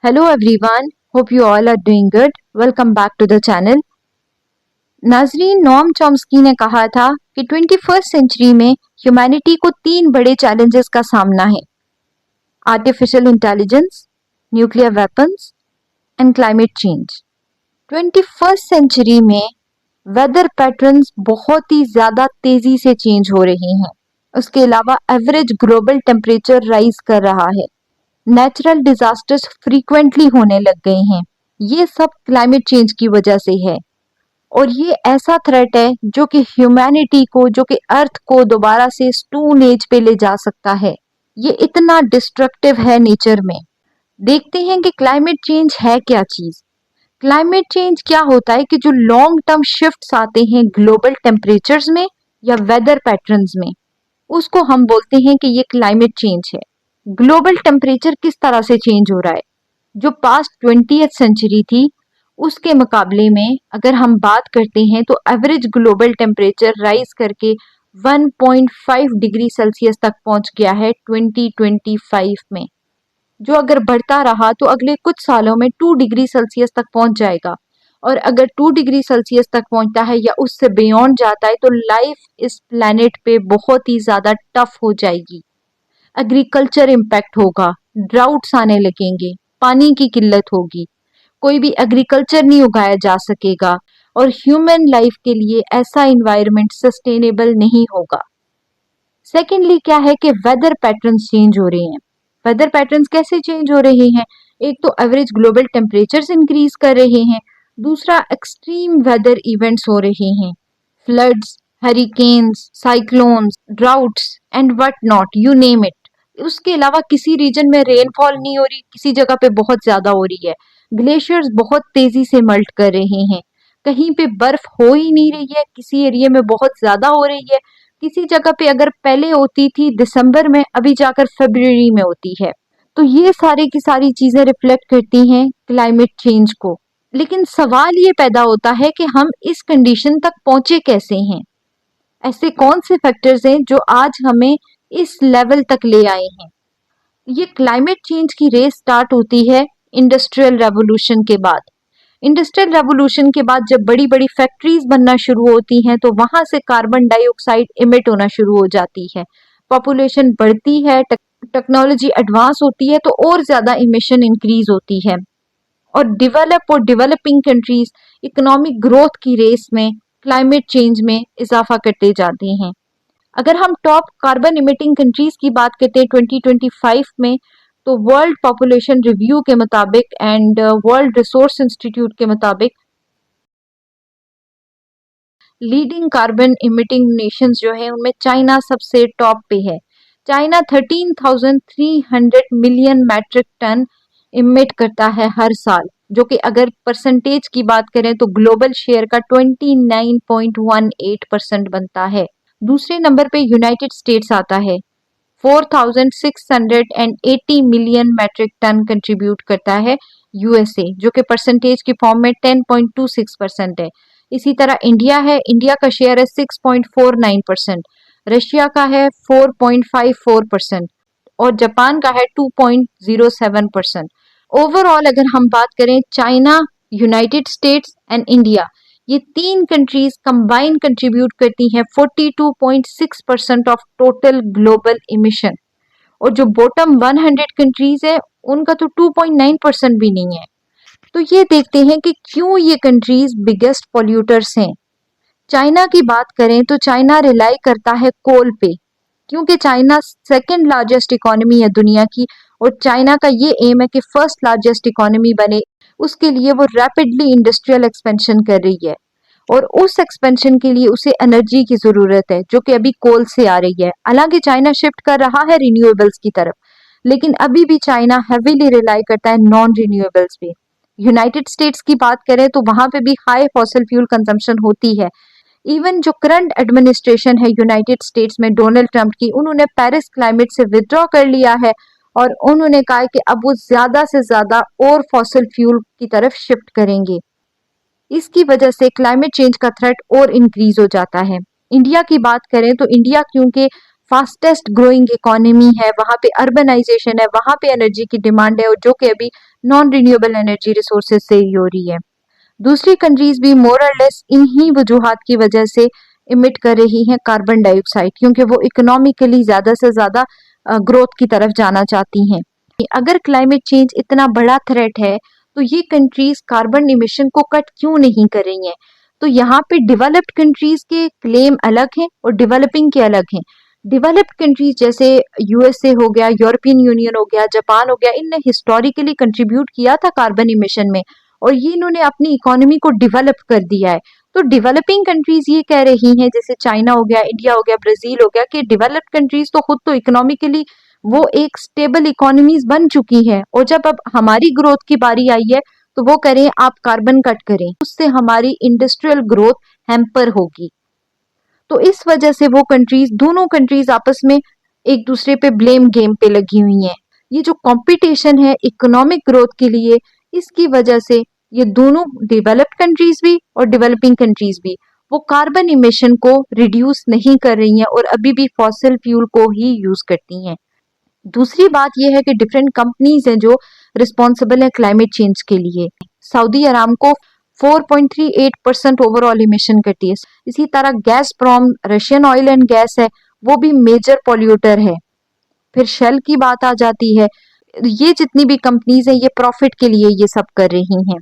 Hello everyone, hope you all are doing good. Welcome back to the channel. नाजरीन, Noam Chomsky ने कहा था कि 21st सेंचुरी में ह्यूमैनिटी को 3 बड़े चैलेंजेस का सामना है: artificial intelligence, nuclear weapons and climate change. 21st century में वेदर पैटर्न्स बहुत ही ज़्यादा तेज़ी से चेंज हो रही हैं। उसके अलावा एवरेज ग्लोबल टेम्परेचर राइज कर रहा है। नेचुरल डिजास्टर्स फ्रीक्वेंटली होने लग गए हैं। ये सब क्लाइमेट चेंज की वजह से है और ये ऐसा थ्रेट है जो कि ह्यूमैनिटी को, जो कि अर्थ को दोबारा से स्टोन एज पे ले जा सकता है। ये इतना डिस्ट्रक्टिव है नेचर में। देखते हैं कि क्लाइमेट चेंज है क्या चीज। क्लाइमेट चेंज क्या होता है कि जो लॉन्ग टर्म शिफ्ट्स आते हैं ग्लोबल टेम्परेचर्स में या वेदर पैटर्न्स में, उसको हम बोलते हैं कि ये क्लाइमेट चेंज है। ग्लोबल टेम्परेचर किस तरह से चेंज हो रहा है? जो पास्ट 20th सेंचुरी थी उसके मुकाबले में अगर हम बात करते हैं तो एवरेज ग्लोबल टेम्परेचर राइज करके 1.5 डिग्री सेल्सियस तक पहुंच गया है 2025 में, जो अगर बढ़ता रहा तो अगले कुछ सालों में 2 डिग्री सेल्सियस तक पहुंच जाएगा। और अगर 2 डिग्री सेल्सियस तक पहुंचता है या उससे बियॉन्ड जाता है तो लाइफ इस प्लैनेट पे बहुत ही ज़्यादा टफ हो जाएगी। एग्रीकल्चर इम्पैक्ट होगा, ड्राउट्स आने लगेंगे, पानी की किल्लत होगी, कोई भी एग्रीकल्चर नहीं उगाया जा सकेगा और ह्यूमन लाइफ के लिए ऐसा इन्वायरमेंट सस्टेनेबल नहीं होगा। सेकेंडली क्या है कि वेदर पैटर्न्स चेंज हो रहे हैं। वेदर पैटर्न्स कैसे चेंज हो रहे हैं? एक तो एवरेज ग्लोबल टेम्परेचर्स इंक्रीज कर रहे हैं, दूसरा एक्सट्रीम वेदर इवेंट्स हो रहे हैं, floods, hurricanes, cyclones, droughts and what not, you name it. उसके अलावा किसी रीजन में रेनफॉल नहीं हो रही, किसी जगह पे बहुत ज्यादा हो रही है। ग्लेशियर्स बहुत तेजी से मेल्ट कर रहे हैं, कहीं पे बर्फ हो ही नहीं रही है, किसी एरिया में बहुत ज्यादा हो रही है, किसी जगह पे अगर पहले होती थी दिसंबर में, अभी जाकर फरवरी में होती है। तो ये सारी की सारी चीजें रिफ्लेक्ट करती हैं क्लाइमेट चेंज को। लेकिन सवाल ये पैदा होता है कि हम इस कंडीशन तक पहुंचे कैसे हैं? ऐसे कौन से फैक्टर्स हैं जो आज हमें इस लेवल तक ले आए हैं? ये क्लाइमेट चेंज की रेस स्टार्ट होती है इंडस्ट्रियल रेवोल्यूशन के बाद। इंडस्ट्रियल रेवोल्यूशन के बाद जब बड़ी बड़ी फैक्ट्रीज बनना शुरू होती हैं तो वहां से कार्बन डाइऑक्साइड इमिट होना शुरू हो जाती है। पॉपुलेशन बढ़ती है, टेक्नोलॉजी एडवांस होती है तो और ज्यादा इमिशन इंक्रीज होती है और डेवलपिंग कंट्रीज इकोनॉमिक ग्रोथ की रेस में क्लाइमेट चेंज में इजाफा करते जाते हैं। अगर हम टॉप कार्बन इमिटिंग कंट्रीज की बात करते हैं 2025 में, तो वर्ल्ड पॉपुलेशन रिव्यू के मुताबिक एंड वर्ल्ड रिसोर्स इंस्टीट्यूट के मुताबिक लीडिंग कार्बन इमिटिंग नेशंस जो है उनमें चाइना सबसे टॉप पे है। China 13,300 million metric ton emit करता है हर साल, जो कि अगर परसेंटेज की बात करें तो ग्लोबल शेयर का 29.18% बनता है। दूसरे नंबर पे यूनाइटेड स्टेट्स आता है, 4,680 मिलियन मैट्रिक टन कंट्रीब्यूट करता है यूएसए, जो कि परसेंटेज की फॉर्म में 10.26% है। इसी तरह इंडिया है, इंडिया का शेयर है 6.49%, रशिया का है 4.54% और जापान का है 2.07%। ओवरऑल अगर हम बात करें, China, United states and India, ये 3 कंट्रीज कंबाइन कंट्रीब्यूट करती हैं 42.6% ऑफ टोटल ग्लोबल इमिशन और जो बॉटम 100 कंट्रीज है उनका तो 2.9% भी नहीं है। तो ये देखते हैं कि क्यों ये कंट्रीज बिगेस्ट पॉल्यूटर्स हैं। चाइना की बात करें तो चाइना रिलाई करता है कोल पे, क्योंकि चाइना सेकंड लार्जेस्ट इकोनॉमी है दुनिया की और चाइना का ये एम है कि फर्स्ट लार्जेस्ट इकोनॉमी बने। उसके लिए वो रैपिडली इंडस्ट्रियल एक्सपेंशन कर रही है और उस एक्सपेंशन के लिए उसे एनर्जी की जरूरत है जो कि अभी कोल से आ रही है। हालांकि चाइना शिफ्ट कर रहा है रिन्यूएबल्स की तरफ, लेकिन अभी भी चाइना हैवीली रिलाई करता है नॉन रिन्यूएबल्स पे। यूनाइटेड स्टेट्स की बात करें तो वहां पे भी हाई फॉसिल फ्यूल कंजम्पशन होती है। इवन जो करंट एडमिनिस्ट्रेशन है यूनाइटेड स्टेट्स में डोनाल्ड ट्रंप की, उन्होंने पेरिस क्लाइमेट से विथड्रॉ कर लिया है और उन्होंने कहा है कि अब वो ज्यादा से ज्यादा और फॉसिल फ्यूल की तरफ शिफ्ट करेंगे। इसकी वजह से क्लाइमेट चेंज का थ्रेट और इंक्रीज हो जाता है। इंडिया की बात करें तो इंडिया क्योंकि फास्टेस्ट ग्रोइंग इकोनॉमी है, वहाँ पे अर्बनाइजेशन है, वहाँ पे एनर्जी की डिमांड है, और जो कि अभी नॉन रिन्यूएबल एनर्जी रिसोर्सेज से ही हो रही है। दूसरी कंट्रीज भी मोर और लेस इन्हीं वजूहात की वजह से इमिट कर रही हैं कार्बन डाइऑक्साइड, क्योंकि वो इकोनॉमिकली ज़्यादा से ज़्यादा ग्रोथ की तरफ जाना चाहती हैं। अगर क्लाइमेट चेंज इतना बड़ा थ्रेट है तो ये कंट्रीज कार्बन इमिशन को कट क्यों नहीं कर रही हैं? तो यहाँ पे डेवलप्ड कंट्रीज के क्लेम अलग हैं और डेवलपिंग के अलग हैं। डेवलप्ड कंट्रीज जैसे यूएसए हो गया, यूरोपियन यूनियन हो गया, जापान हो गया, इनने हिस्टोरिकली कंट्रीब्यूट किया था कार्बन इमिशन में, और ये इन्होंने अपनी इकोनॉमी को डेवलप कर दिया है। तो डेवलपिंग कंट्रीज ये कह रही हैं, जैसे चाइना हो गया, इंडिया हो गया, ब्राजील हो गया, कि डेवलप्ड कंट्रीज तो खुद तो इकोनॉमिकली वो एक स्टेबल इकोनॉमीज बन चुकी है, और जब अब हमारी ग्रोथ की बारी आई है तो वो करें आप कार्बन कट करें, उससे हमारी इंडस्ट्रियल ग्रोथ हैम्पर होगी। तो इस वजह से वो कंट्रीज, दोनों कंट्रीज आपस में एक दूसरे पे ब्लेम गेम पे लगी हुई हैं। ये जो कंपटीशन है इकोनॉमिक ग्रोथ के लिए, इसकी वजह से ये दोनों डेवलप्ड कंट्रीज भी और डेवलपिंग कंट्रीज भी वो कार्बन इमिशन को रिड्यूस नहीं कर रही हैं और अभी भी फॉसिल फ्यूल को ही यूज करती हैं। दूसरी बात यह है कि डिफरेंट कंपनीज हैं जो रिस्पॉन्सिबल है क्लाइमेट चेंज के लिए। सऊदी अरामको 4.38% ओवरऑल इमिशन करती है। इसी तरह गैसप्रॉम, रशियन ऑयल एंड गैस है, वो भी मेजर पॉल्यूटर है। फिर शेल की बात आ जाती है। ये जितनी भी कंपनीज हैं ये प्रॉफिट के लिए ये सब कर रही हैं।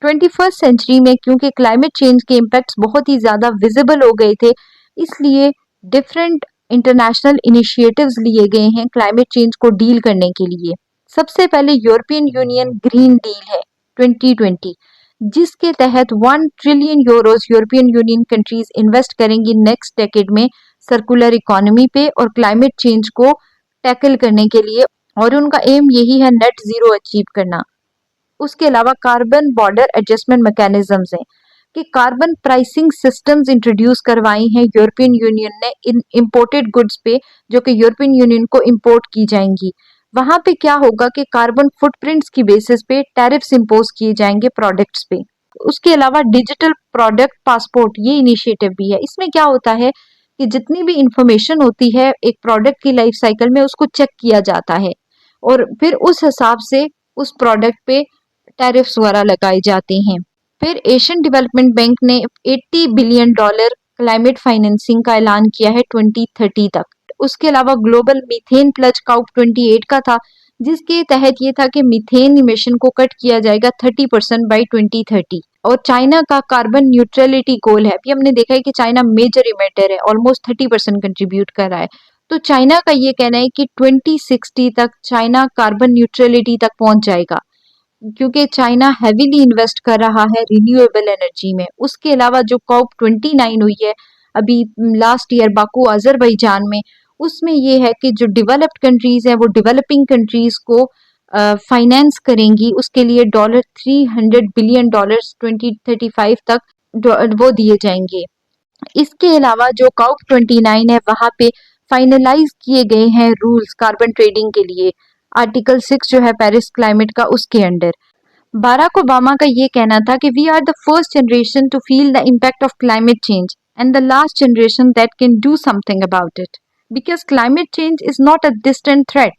21st सेंचुरी में क्योंकि क्लाइमेट चेंज के इम्पैक्ट्स बहुत ही ज्यादा विजिबल हो गए थे, इसलिए डिफरेंट इंटरनेशनल इनिशिएटिव्स लिए गए हैं क्लाइमेट चेंज को डील करने के लिए। सबसे पहले यूरोपियन यूनियन ग्रीन डील है 2020, जिसके तहत 1 trillion Euros European union countries invest करेंगी नेक्स्ट डेकेड में सर्कुलर इकोनॉमी पे और क्लाइमेट चेंज को टैकल करने के लिए, और उनका एम यही है नेट जीरो अचीव करना। उसके अलावा कार्बन बॉर्डर एडजस्टमेंट मैकेनिज्म्स हैं कि कार्बन प्राइसिंग सिस्टम्स इंट्रोड्यूस करवाई हैं यूरोपियन यूनियन ने इन इंपोर्टेड गुड्स पे, जो कि यूरोपियन यूनियन को इंपोर्ट की जाएंगी। वहां पे क्या होगा कि कार्बन फुटप्रिंट्स की बेसिस पे टैरिफ्स इंपोज किए जाएंगे प्रोडक्ट्स पे। उसके अलावा डिजिटल प्रोडक्ट पासपोर्ट ये इनिशिएटिव भी है। इसमें क्या होता है कि जितनी भी इंफॉर्मेशन होती है एक प्रोडक्ट की लाइफ साइकिल में उसको चेक किया जाता है और फिर उस हिसाब से उस प्रोडक्ट पे टैरिफ्स वगैरह लगाए जाते हैं। फिर एशियन डेवलपमेंट बैंक ने $80 बिलियन क्लाइमेट फाइनेंसिंग का ऐलान किया है 2030 तक। उसके अलावा ग्लोबल मीथेन प्लज काउप 28 का था, जिसके तहत ये था कि मीथेन इमिशन को कट किया जाएगा 30% बाई 2030। और चाइना का कार्बन न्यूट्रलिटी गोल है। अभी हमने देखा है कि चाइना मेजर इमिटर है, ऑलमोस्ट 30% कंट्रीब्यूट कर रहा है। तो चाइना का ये कहना है कि 2060 तक चाइना कार्बन न्यूट्रलिटी तक पहुंच जाएगा, क्योंकि चाइना हैवीली इन्वेस्ट कर रहा है रिन्यूएबल एनर्जी में। उसके अलावा जो कॉप 29 हुई है अभी लास्ट ईयर बाकू अजरबैजान में, उसमें ये है कि जो डेवलप्ड कंट्रीज है वो डेवलपिंग कंट्रीज को फाइनेंस करेंगी, उसके लिए $300 बिलियन 2035 तक वो दिए जाएंगे। इसके अलावा जो कॉप 29 है वहां पे फाइनलाइज किए गए हैं रूल्स कार्बन ट्रेडिंग के लिए, आर्टिकल 6 जो है पेरिस क्लाइमेट का, उसके अंडर। बाराक ओबामा का ये कहना था कि we are the first generation to feel the impact of climate change and the last generation that can do something about it, because climate change is not a distant threat,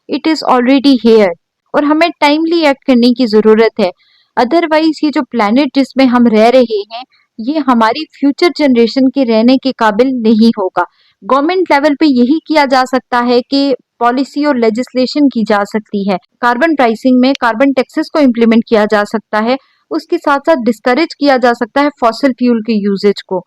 it is already here, और हमें timely act करने की जरूरत है। Otherwise ये जो planet जिसमें हम रह रहे हैं ये हमारी फ्यूचर जनरेशन के रहने के काबिल नहीं होगा। गवर्नमेंट लेवल पे यही किया जा सकता है कि पॉलिसी और लेजिस्लेशन की जा सकती है। कार्बन प्राइसिंग में कार्बन टैक्सेस को इम्प्लीमेंट किया जा सकता है, उसके साथ साथ डिस्करेज किया जा सकता है फॉसिल फ्यूल के यूजेज को।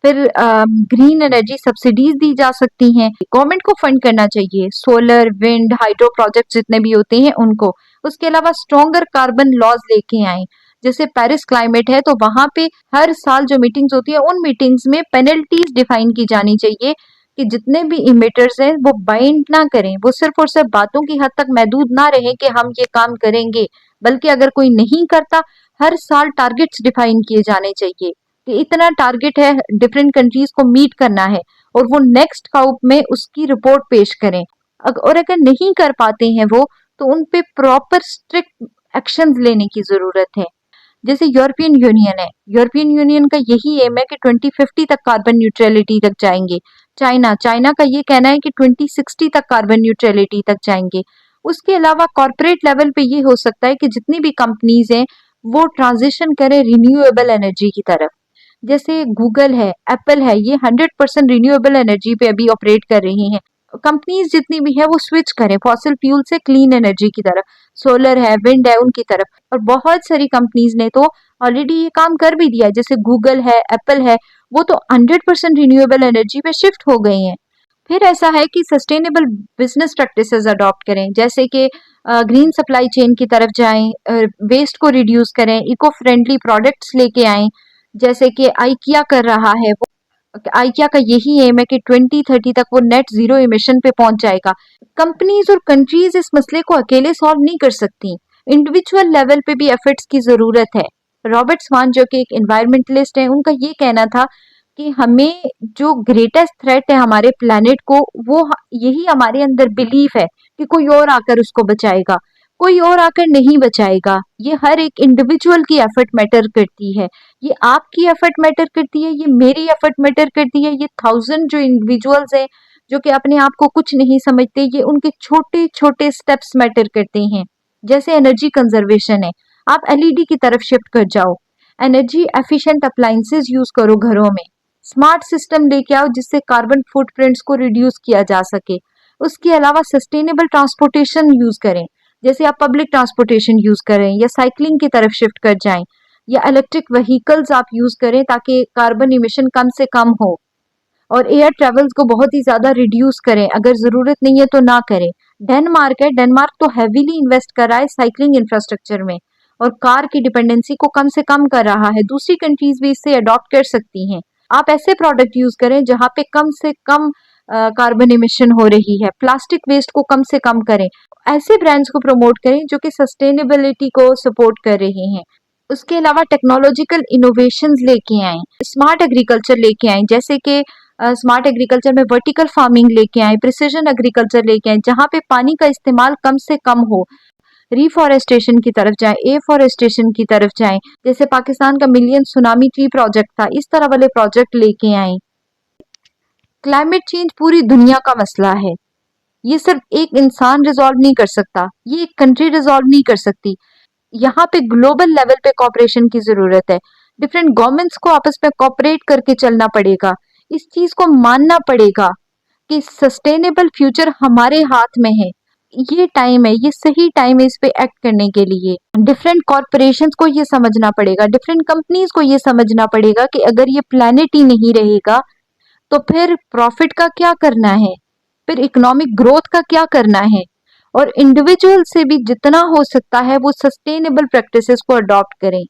फिर ग्रीन एनर्जी सब्सिडीज दी जा सकती हैं। गवर्नमेंट को फंड करना चाहिए सोलर, विंड, हाइड्रो प्रोजेक्ट जितने भी होते हैं उनको। उसके अलावा स्ट्रॉन्गर कार्बन लॉज लेके आए, जैसे पेरिस क्लाइमेट है तो वहां पे हर साल जो मीटिंग्स होती है उन मीटिंग्स में पेनल्टीज डिफाइन की जानी चाहिए कि जितने भी इमिटर्स हैं वो बाइंड ना करें, वो सिर्फ और सिर्फ बातों की हद तक महदूद ना रहे कि हम ये काम करेंगे, बल्कि अगर कोई नहीं करता हर साल टारगेट्स डिफाइन किए जाने चाहिए कि इतना टारगेट है डिफरेंट कंट्रीज को मीट करना है और वो नेक्स्ट काउप में उसकी रिपोर्ट पेश करें। और अगर नहीं कर पाते हैं वो, तो उन पे प्रॉपर स्ट्रिक्ट एक्शंस लेने की जरूरत है। जैसे यूरोपियन यूनियन है, यूरोपियन यूनियन का यही एम है कि 2050 तक कार्बन न्यूट्रलिटी तक जाएंगे। चाइना चाइना का ये कहना है कि 2060 तक कार्बन न्यूट्रलिटी तक जाएंगे। उसके अलावा कॉर्पोरेट लेवल पे ये हो सकता है कि जितनी भी कंपनीज हैं वो ट्रांजिशन करें रिन्यूएबल एनर्जी की तरफ। जैसे गूगल है, एप्पल है, ये 100% रिन्यूएबल एनर्जी पे अभी ऑपरेट कर रही हैं। कंपनीज जितनी भी है वो स्विच करें फॉसिल फ्यूल से क्लीन एनर्जी की तरफ, सोलर है, विंड है, उनकी तरफ। और बहुत सारी कंपनीज ने तो ऑलरेडी ये काम कर भी दिया है, जैसे गूगल है, एप्पल है, वो तो 100% रिन्यूएबल एनर्जी पे शिफ्ट हो गई हैं। फिर ऐसा है कि सस्टेनेबल बिजनेस प्रैक्टिसेस अडॉप्ट करें, जैसे कि ग्रीन सप्लाई चेन की तरफ जाएं, वेस्ट को रिड्यूस करें, इको फ्रेंडली प्रोडक्ट्स लेके आएं, जैसे कि आइकिया कर रहा है। वो आइकिया का यही एम है कि 2030 तक वो नेट जीरो इमिशन पे पहुंच जाएगा। कंपनीज और कंट्रीज इस मसले को अकेले सॉल्व नहीं कर सकती, इंडिविजुअल लेवल पे भी एफर्ट्स की जरूरत है। रॉबर्ट स्वान जो कि एक एनवायरमेंटलिस्ट है, उनका ये कहना था कि हमें जो ग्रेटेस्ट थ्रेट है हमारे प्लेनेट को, वो यही हमारे अंदर बिलीफ है कि कोई और आकर उसको बचाएगा, कोई और आकर नहीं बचाएगा। ये हर एक इंडिविजुअल की एफर्ट मैटर करती है, ये आपकी एफर्ट मैटर करती है, ये मेरी एफर्ट मैटर करती है, ये 1000 जो इंडिविजुअल्स हैं जो कि अपने आप को कुछ नहीं समझते, ये उनके छोटे छोटे स्टेप्स मैटर करते हैं। जैसे एनर्जी कंजर्वेशन है, आप एलईडी की तरफ शिफ्ट कर जाओ, एनर्जी एफिशिएंट अप्लायंसेस यूज करो घरों में, स्मार्ट सिस्टम लेके आओ जिससे कार्बन फुटप्रिंट्स को रिड्यूस किया जा सके। उसके अलावा सस्टेनेबल ट्रांसपोर्टेशन यूज करें, जैसे आप पब्लिक ट्रांसपोर्टेशन यूज करें या साइकिलिंग की तरफ शिफ्ट कर जाएं, या इलेक्ट्रिक व्हीकल्स आप यूज करें ताकि कार्बन इमिशन कम से कम हो। और एयर ट्रेवल्स को बहुत ही ज्यादा रिड्यूस करें, अगर जरूरत नहीं है तो ना करें। डेनमार्क है, डेनमार्क तो हैवीली इन्वेस्ट कर रहा है साइकिलिंग इंफ्रास्ट्रक्चर में और कार की डिपेंडेंसी को कम से कम कर रहा है। दूसरी कंट्रीज भी इससे अडॉप्ट कर सकती हैं। आप ऐसे प्रोडक्ट यूज करें जहां पे कम से कम कार्बन इमिशन हो रही है, प्लास्टिक वेस्ट को कम से कम करें, ऐसे ब्रांड्स को प्रमोट करें जो कि सस्टेनेबिलिटी को सपोर्ट कर रहे हैं। उसके अलावा टेक्नोलॉजिकल इनोवेशंस लेके आए, स्मार्ट एग्रीकल्चर लेके आए, जैसे कि स्मार्ट एग्रीकल्चर में वर्टिकल फार्मिंग लेके आए, प्रिसीजन एग्रीकल्चर लेके आए जहां पे पानी का इस्तेमाल कम से कम हो, रिफॉरेस्टेशन की तरफ जाएं, एफॉरेस्टेशन की तरफ जाएं, जैसे पाकिस्तान का मिलियन सुनामी ट्री प्रोजेक्ट था, इस तरह वाले प्रोजेक्ट लेके आए। क्लाइमेट चेंज पूरी दुनिया का मसला है, ये सिर्फ एक इंसान रिजॉल्व नहीं कर सकता, ये एक कंट्री रिजॉल्व नहीं कर सकती। यहाँ पे ग्लोबल लेवल पे कॉपरेशन की जरूरत है। डिफरेंट गवर्नमेंट्स को आपस में कॉपरेट करके चलना पड़ेगा, इस चीज को मानना पड़ेगा कि सस्टेनेबल फ्यूचर हमारे हाथ में है। ये टाइम है, ये सही टाइम है इस पे एक्ट करने के लिए। डिफरेंट कॉरपोरेशंस को ये समझना पड़ेगा, डिफरेंट कंपनीज को ये समझना पड़ेगा कि अगर ये प्लेनेट ही नहीं रहेगा तो फिर प्रॉफिट का क्या करना है, फिर इकोनॉमिक ग्रोथ का क्या करना है। और इंडिविजुअल से भी जितना हो सकता है वो सस्टेनेबल प्रैक्टिसेस को अडॉप्ट करें।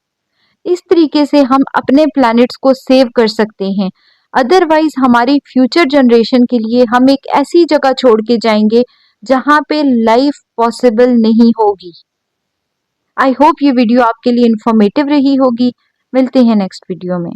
इस तरीके से हम अपने प्लैनेट्स को सेव कर सकते हैं। अदरवाइज हमारी फ्यूचर जनरेशन के लिए हम एक ऐसी जगह छोड़ के जाएंगे जहां पे लाइफ पॉसिबल नहीं होगी। आई होप ये वीडियो आपके लिए इंफॉर्मेटिव रही होगी। मिलते हैं नेक्स्ट वीडियो में।